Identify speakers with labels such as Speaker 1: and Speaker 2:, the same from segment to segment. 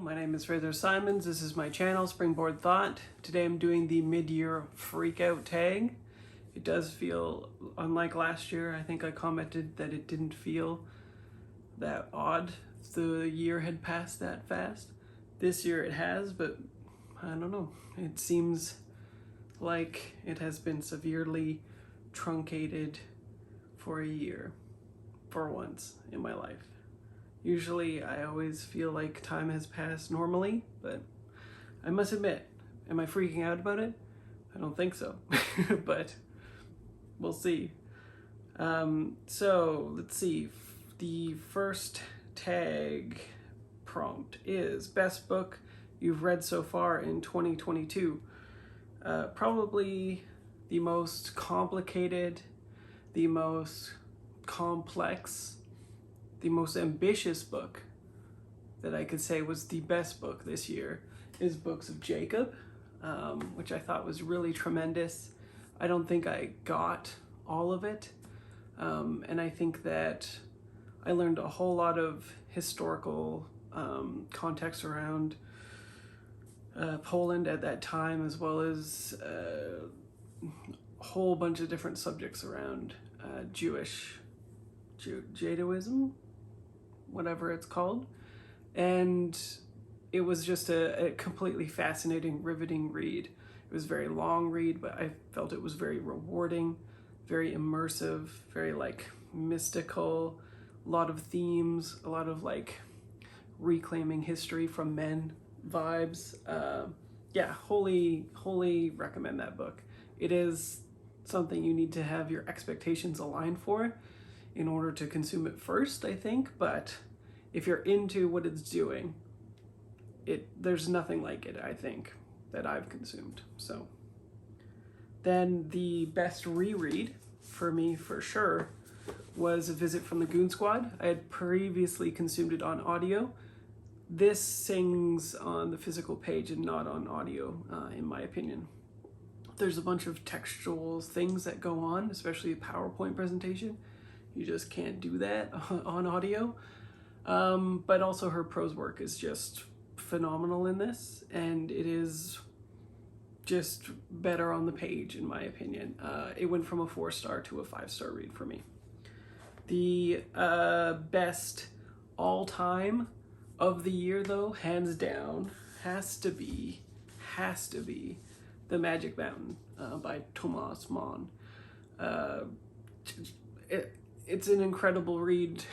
Speaker 1: my name is Fraser Simons. This is my channel, Springboard Thought. Today I'm doing the mid-year Freakout tag. It does feel, unlike last year, I think I commented that it didn't feel that odd. The year had passed that fast. This year it has, but I don't know. It seems like it has been severely truncated for a year, for once in my life. Usually I always feel like time has passed normally, but I must admit, am I freaking out about it? I don't think so, but we'll see. So let's see, the first tag prompt is best book you've read so far in 2022. Probably the most complicated, the most complex, the most ambitious book that I could say was the best book this year is Books of Jacob, which I thought was really tremendous. I don't think I got all of it, and I think that I learned a whole lot of historical context around Poland at that time, as well as a whole bunch of different subjects around Judaism, whatever it's called. And it was just a completely fascinating, riveting read. It was a very long read, but I felt it was very rewarding, very immersive, very mystical, a lot of themes, a lot of reclaiming history from men vibes. Yeah, wholly recommend that book. It is something you need to have your expectations aligned for in order to consume it first, I think, but if you're into what it's doing, there's nothing like it, I think, that I've consumed. So then the best reread for me, for sure, was A Visit from the Goon Squad. I had previously consumed it on audio. This sings on the physical page and not on audio, in my opinion. There's a bunch of textual things that go on, especially a PowerPoint presentation. You just can't do that on audio. But also her prose work is just phenomenal in this, and it is just better on the page, in my opinion. It went from a 4-star to a 5-star read for me. The best all-time of the year, though, hands down, has to be The Magic Mountain by Thomas Mann. It's an incredible read.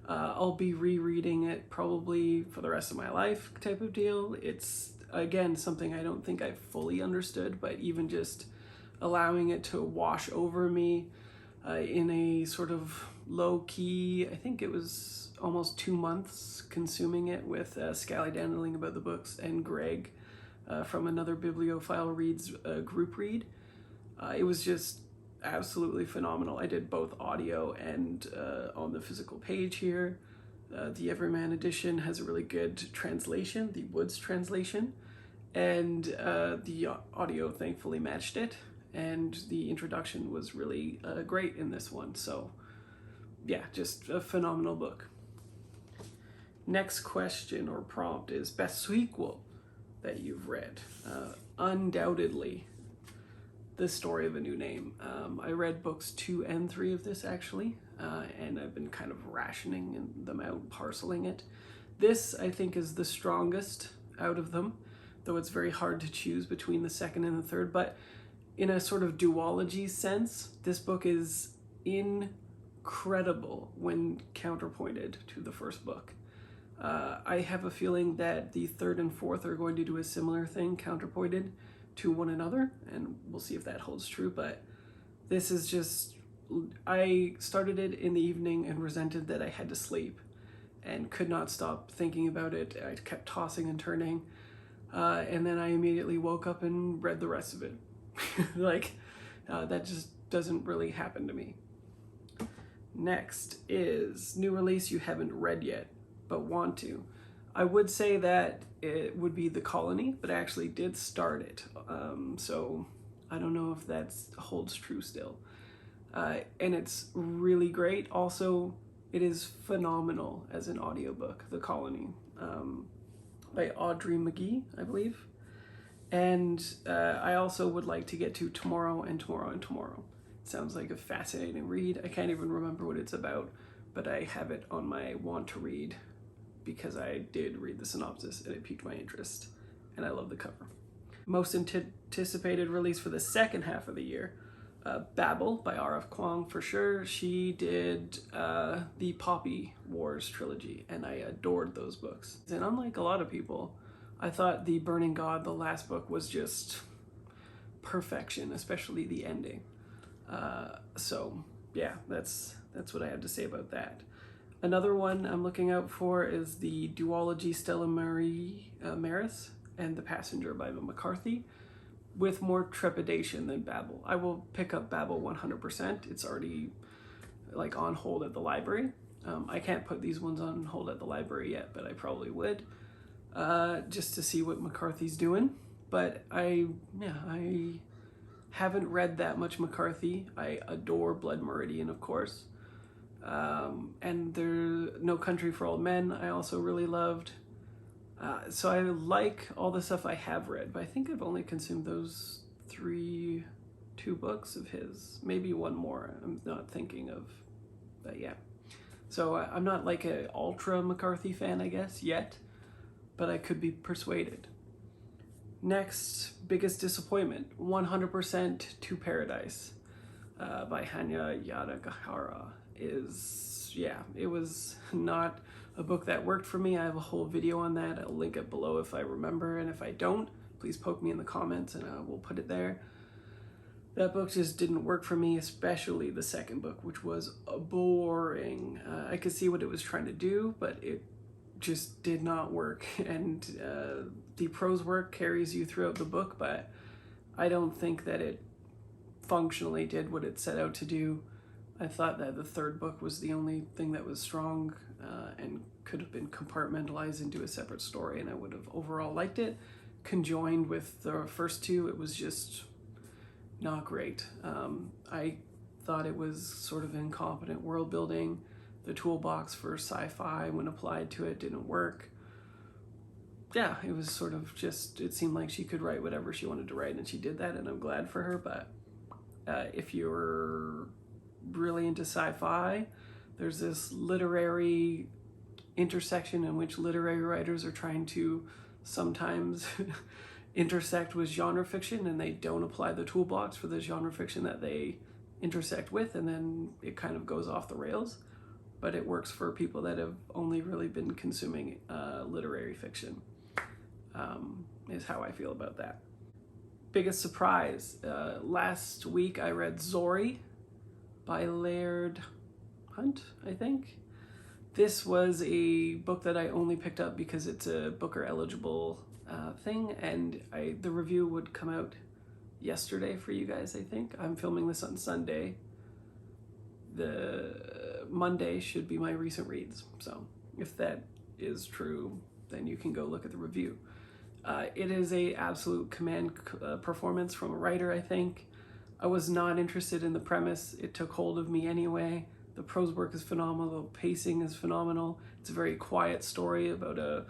Speaker 1: I'll be rereading it probably for the rest of my life type of deal. It's, again, something I don't think I fully understood, but even just allowing it to wash over me in a sort of low-key, I think it was almost 2 months consuming it with Scally Dandling about the books and Greg from Another Bibliophile Reads group read. It was just absolutely phenomenal. I did both audio and on the physical page here. The Everyman edition has a really good translation, the Woods translation, and the audio thankfully matched it, and the introduction was really great in this one. So yeah, just a phenomenal book. Next question or prompt is best sequel that you've read. Undoubtedly The Story of a New Name. I read books 2 and 3 of this actually, and I've been kind of rationing them out, parceling it. This, I think, is the strongest out of them, though it's very hard to choose between the second and the third, but in a sort of duology sense, this book is incredible when counterpointed to the first book. I have a feeling that the third and fourth are going to do a similar thing, counterpointed to one another, and we'll see if that holds true. But this is just, I started it in the evening and resented that I had to sleep and could not stop thinking about it. I kept tossing and turning, and then I immediately woke up and read the rest of it. That just doesn't really happen to me. Next is new release you haven't read yet but want to. I would say that it would be The Colony, but I actually did start it, so I don't know if that holds true still. And it's really great. Also, it is phenomenal as an audiobook, The Colony. by Audrey McGee, I believe. And I also would like to get to Tomorrow and Tomorrow and Tomorrow. It sounds like a fascinating read. I can't even remember what it's about, but I have it on my want to read because I did read the synopsis and it piqued my interest, and I love the cover. Most anticipated release for the second half of the year, Babel by R.F. Kuang for sure. She did the Poppy Wars trilogy, and I adored those books. And unlike a lot of people, I thought The Burning God, the last book, was just perfection, especially the ending. So yeah, that's what I have to say about that. Another one I'm looking out for is the duology Stella Maris and The Passenger by McCarthy, with more trepidation than Babel. I will pick up Babel 100%. It's already like on hold at the library. I can't put these ones on hold at the library yet, but I probably would, just to see what McCarthy's doing. But I haven't read that much McCarthy. I adore Blood Meridian, of course. And there's No Country for Old Men I also really loved. So I like all the stuff I have read, but I think I've only consumed those two books of his, maybe one more I'm not thinking of, but yeah. So I'm not like a ultra McCarthy fan, I guess, yet, but I could be persuaded. Next, biggest disappointment, 100% To Paradise by Hanya Yadagahara it was not a book that worked for me. I have a whole video on that. I'll link it below if I remember, and if I don't, please poke me in the comments and we'll put it there. That book just didn't work for me, especially the second book, which was boring. I could see what it was trying to do, but it just did not work. And the prose work carries you throughout the book, but I don't think that it functionally did what it set out to do. I thought that the third book was the only thing that was strong and could have been compartmentalized into a separate story, and I would have overall liked it. Conjoined with the first two, it was just not great. I thought it was sort of incompetent world building. The toolbox for sci-fi, when applied to it, didn't work. Yeah, it was sort of just, it seemed like she could write whatever she wanted to write, and she did that, and I'm glad for her. But if you're really into sci-fi, there's this literary intersection in which literary writers are trying to sometimes intersect with genre fiction, and they don't apply the toolbox for the genre fiction that they intersect with, and then it kind of goes off the rails. But it works for people that have only really been consuming literary fiction, is how I feel about that. Biggest surprise, last week I read Zori by Laird Hunt, I think. This was a book that I only picked up because it's a Booker eligible thing, and the review would come out yesterday for you guys, I think. I'm filming this on Sunday. The Monday should be my recent reads, so if that is true, then you can go look at the review. It is a absolute command performance from a writer, I think. I was not interested in the premise. It took hold of me anyway. The prose work is phenomenal. The pacing is phenomenal. It's a very quiet story about a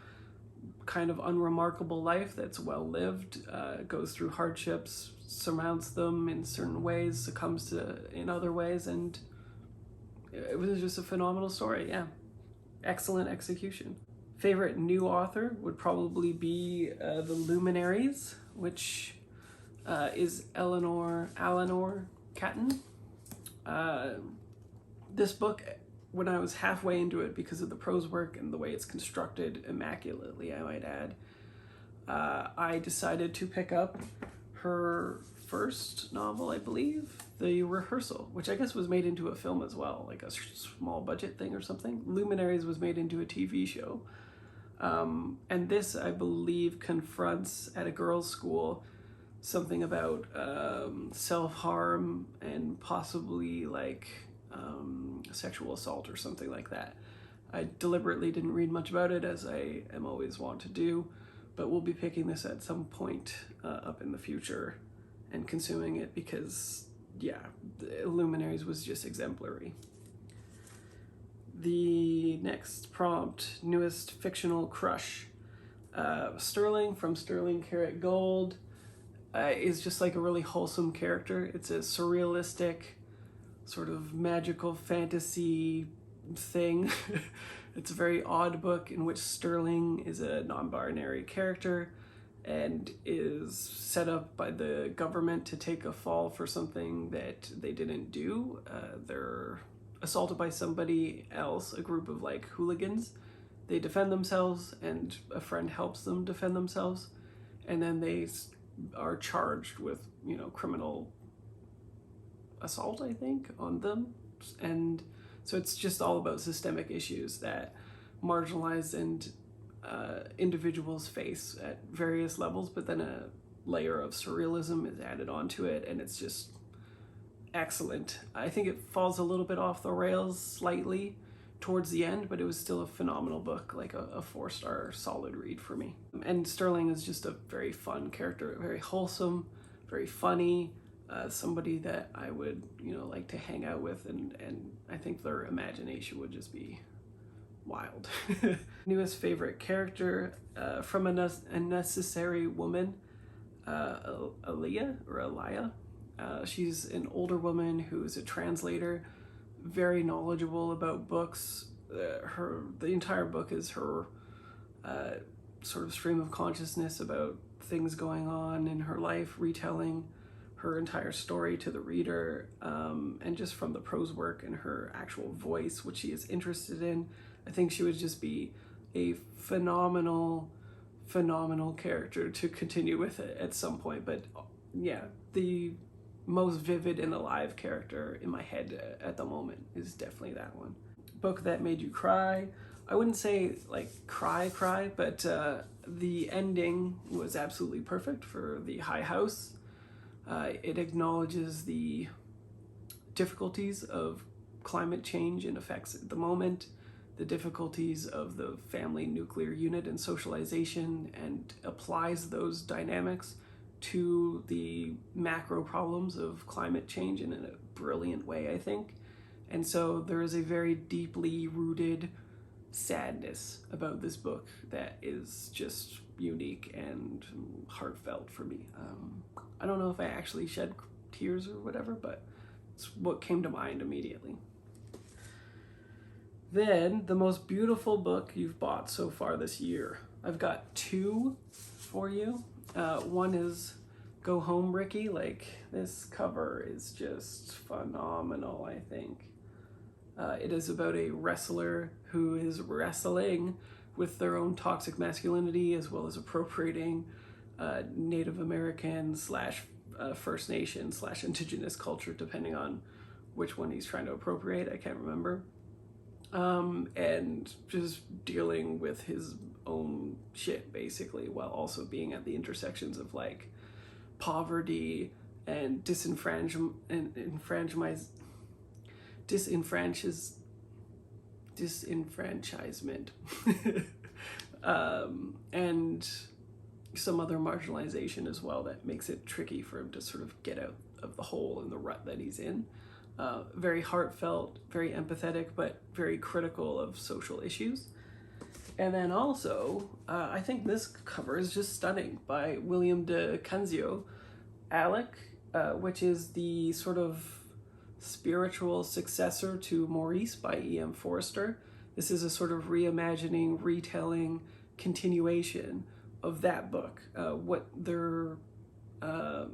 Speaker 1: kind of unremarkable life that's well lived, goes through hardships, surmounts them in certain ways, succumbs to in other ways, and it was just a phenomenal story. Yeah, excellent execution. Favorite new author would probably be The Luminaries, which is Eleanor Catton. This book, when I was halfway into it, because of the prose work and the way it's constructed immaculately, I might add, I decided to pick up her first novel, I believe, The Rehearsal, which I guess was made into a film as well, like a small budget thing or something. Luminaries was made into a TV show. And this, I believe, confronts at a girls' school something about self-harm and possibly like sexual assault or something like that. I deliberately didn't read much about it, as I am always want to do, but we'll be picking this at some point up in the future and consuming it because, yeah, the Luminaries was just exemplary. The next prompt, newest fictional crush. Sterling from Sterling Carrot Gold is just like a really wholesome character. It's a surrealistic, sort of magical fantasy thing. It's a very odd book in which Sterling is a non-binary character and is set up by the government to take a fall for something that they didn't do. They're assaulted by somebody else, a group of like hooligans. They defend themselves and a friend helps them defend themselves, and then they are charged with, criminal assault, I think, on them. And so it's just all about systemic issues that marginalized and individuals face at various levels, but then a layer of surrealism is added onto it, and it's just excellent. I think it falls a little bit off the rails slightly towards the end, but it was still a phenomenal book, like a 4-star solid read for me. And Sterling is just a very fun character, very wholesome, very funny, somebody that I would, like to hang out with, and I think their imagination would just be wild. Newest favorite character, from a Necessary Woman, Aliyah. She's an older woman who is a translator, very knowledgeable about books. The entire book is her sort of stream of consciousness about things going on in her life, retelling her entire story to the reader, and just from the prose work and her actual voice, which she is interested in, I think she would just be a phenomenal character to continue with it at some point. But yeah, the most vivid and alive character in my head at the moment is definitely that one. Book that made you cry. I wouldn't say like cry, but the ending was absolutely perfect for The High House. It acknowledges the difficulties of climate change and effects at the moment, the difficulties of the family nuclear unit and socialization, and applies those dynamics to the macro problems of climate change in a brilliant way, I think. And so there is a very deeply rooted sadness about this book that is just unique and heartfelt for me. I don't know if I actually shed tears or whatever, but it's what came to mind immediately. Then, the most beautiful book you've bought so far this year. I've got 2 for you. One is Go Home, Ricky. Like, this cover is just phenomenal, I think. It is about a wrestler who is wrestling with their own toxic masculinity, as well as appropriating Native American / First Nation / indigenous culture, depending on which one he's trying to appropriate. I can't remember. And just dealing with his own shit, basically, while also being at the intersections of like poverty and disenfranchisement and some other marginalization as well that makes it tricky for him to sort of get out of the hole and the rut that he's in. Very heartfelt, very empathetic, but very critical of social issues. And then also, I think this cover is just stunning, by William de Canzio, Alec, which is the sort of spiritual successor to Maurice by E.M. Forster. This is a sort of reimagining, retelling, continuation of that book, what their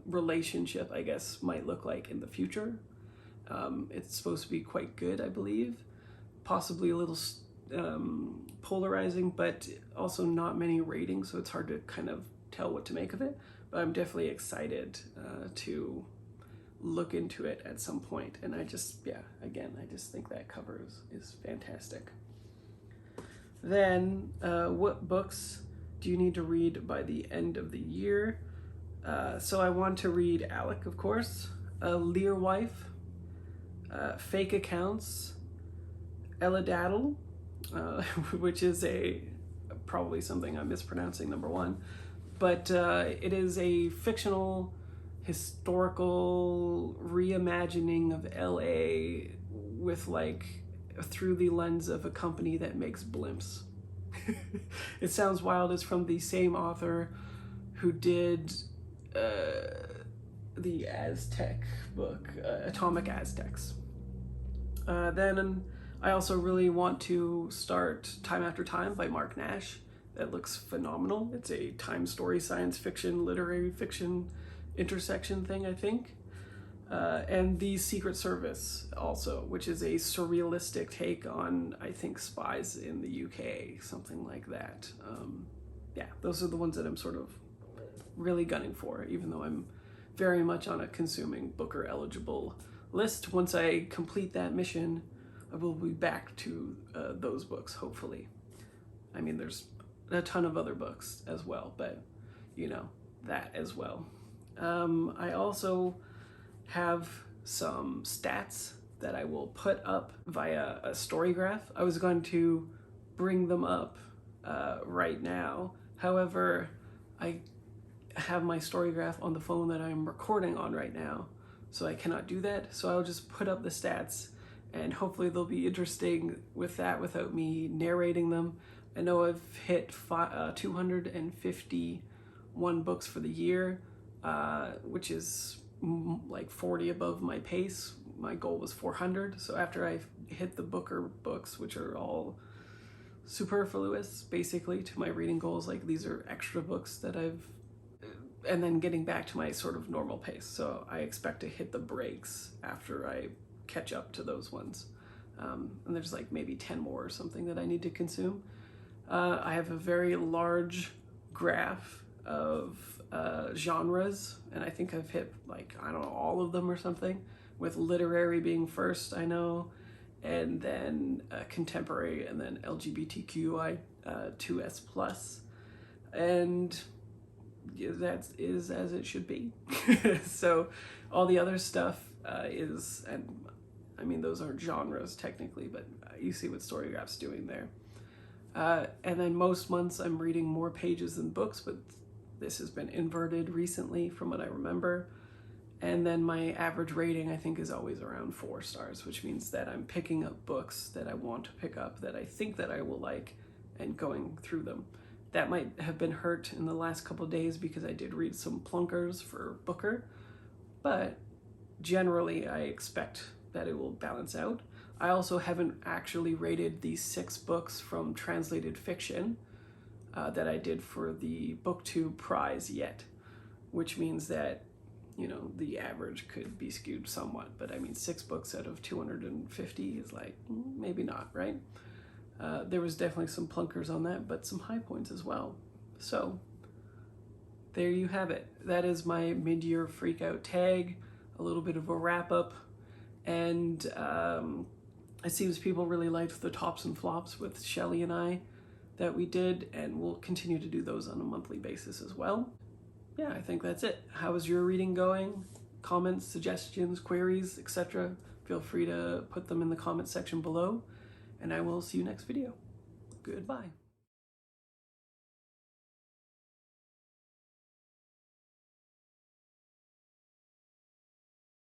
Speaker 1: relationship, I guess, might look like in the future. It's supposed to be quite good, I believe. Possibly a little polarizing, but also not many ratings, so it's hard to kind of tell what to make of it. But I'm definitely excited to look into it at some point. And I just think that cover is fantastic. Then, what books do you need to read by the end of the year? So I want to read Alec, of course, Lear Wife, Fake Accounts, Eladaddle, which is probably something I'm mispronouncing, number 1, but it is a fictional historical reimagining of LA with like through the lens of a company that makes blimps. It Sounds Wild is from the same author who did the Aztec book, Atomic Aztecs. Then I also really want to start Time After Time by Mark Nash. That looks phenomenal. It's a time story, science fiction, literary fiction intersection thing, I think. And The Secret Service also, which is a surrealistic take on, I think, spies in the UK, something like that. Yeah, those are the ones that I'm sort of really gunning for, even though I'm very much on a consuming Booker eligible list. Once I complete that mission, I will be back to those books, hopefully. I mean, there's a ton of other books as well, but you know, that as well. I also have some stats that I will put up via a story graph. I was going to bring them up right now. However, I have my story graph on the phone that I'm recording on right now, so I cannot do that. So I'll just put up the stats, and hopefully they'll be interesting with that without me narrating them. I know I've hit 251 books for the year, which is like 40 above my pace. My goal was 400. So after I hit the Booker books, which are all superfluous basically to my reading goals, like these are extra books that and then getting back to my sort of normal pace. So I expect to hit the brakes after I catch up to those ones. And there's like maybe 10 more or something that I need to consume. I have a very large graph of genres, and I think I've hit like, I don't know, all of them or something, with literary being first, I know, and then contemporary, and then LGBTQI 2S+, and that is as it should be. So all the other stuff is, and I mean, those aren't genres technically, but you see what Storygraph's doing there. And then most months I'm reading more pages than books, but this has been inverted recently from what I remember. And then my average rating, I think, is always around 4 stars, which means that I'm picking up books that I want to pick up, that I think that I will like, and going through them. That might have been hurt in the last couple of days because I did read some plunkers for Booker, but generally I expect that it will balance out. I also haven't actually rated the 6 books from translated fiction that I did for the BookTube prize yet, which means that, you know, the average could be skewed somewhat, but I mean 6 books out of 250 is like, maybe not, right? There was definitely some plunkers on that, but some high points as well. So there you have it. That is my mid-year Freakout tag, a little bit of a wrap-up, and it seems people really liked the tops and flops with Shelley and I that we did, and we'll continue to do those on a monthly basis as well. Yeah, I think that's it. How is your reading going? Comments, suggestions, queries, etc. Feel free to put them in the comment section below, and I will see you next video. Goodbye.